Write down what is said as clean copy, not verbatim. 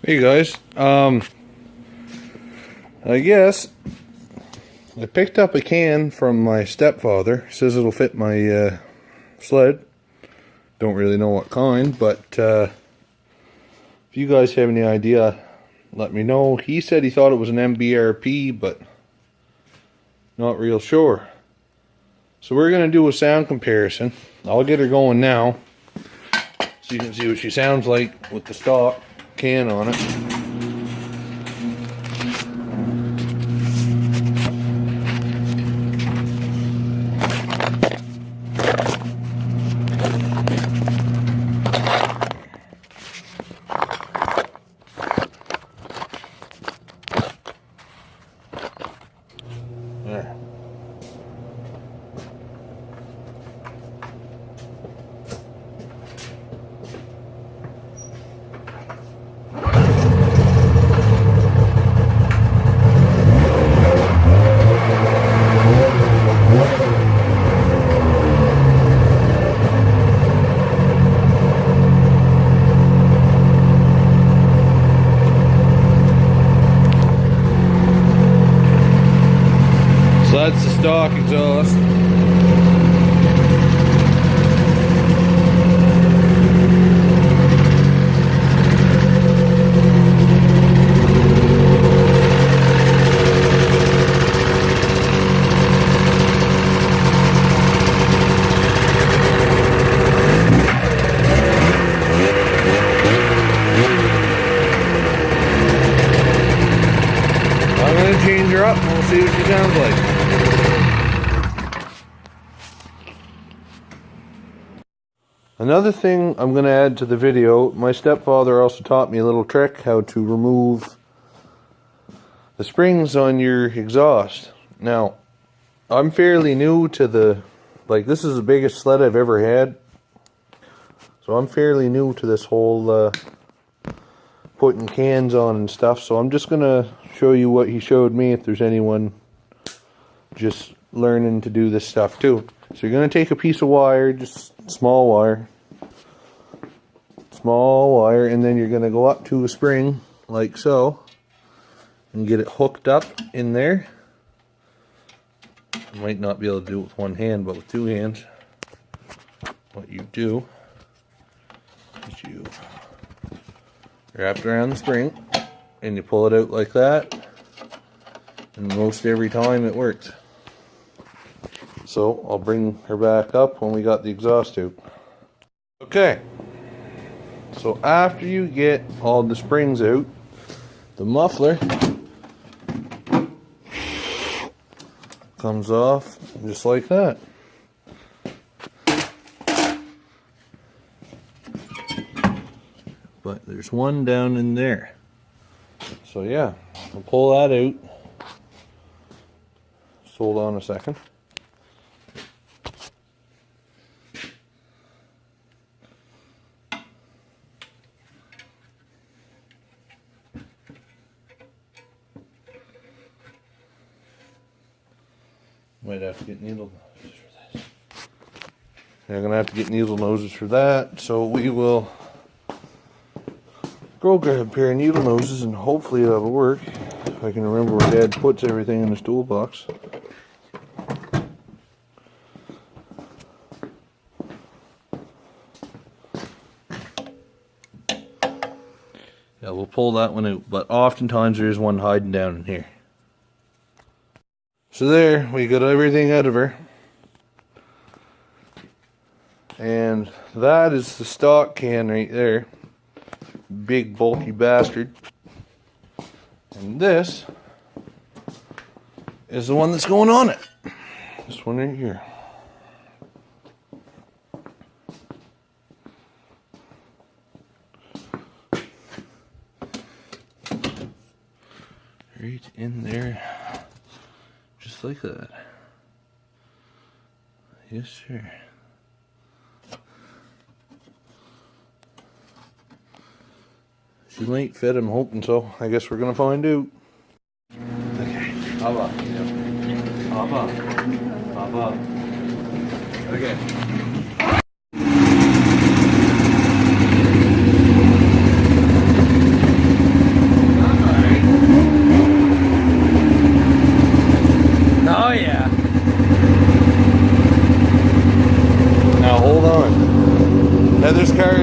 Hey guys, I guess I picked up a can from my stepfather. Says it'll fit my sled. Don't really know what kind, but if you guys have any idea, let me know. He said he thought it was an MBRP, but not real sure. So we're going to do a sound comparison. I'll get her going now so you can see what she sounds like with the stock can on it. There. So that's the stock exhaust. I'm going to change her up and we'll see what she sounds like. Another thing I'm going to add to the video, my stepfather also taught me a little trick how to remove the springs on your exhaust. Now, I'm fairly new to this is the biggest sled I've ever had. So I'm fairly new to this whole putting cans on and stuff. So I'm just going to show you what he showed me if there's anyone just learning to do this stuff too. So you're going to take a piece of wire, just small wire, and then you're going to go up to a spring like so and get it hooked up in there. You might not be able to do it with one hand, but with two hands, what you do is you wrap it around the spring and you pull it out like that, and most every time it works. So I'll bring her back up when we got the exhaust out. Okay, so after you get all the springs out, the muffler comes off just like that. But there's one down in there. So yeah, I'll pull that out. Just hold on a second. Might have to get needle noses for this. You're going to have to get needle noses for that, so we will go grab a pair of needle noses and hopefully that'll work. If I can remember where Dad puts everything in his toolbox. Yeah, we'll pull that one out, but oftentimes there's one hiding down in here. So there, we got everything out of her. And that is the stock can right there. Big bulky bastard. And this is the one that's going on it. This one right here. Right in there. Just like that. Yes, sir. She might fit, I'm hoping so. I guess we're gonna find out. Okay. Hop up. Hop up. Hop up. Okay. Yeah, this car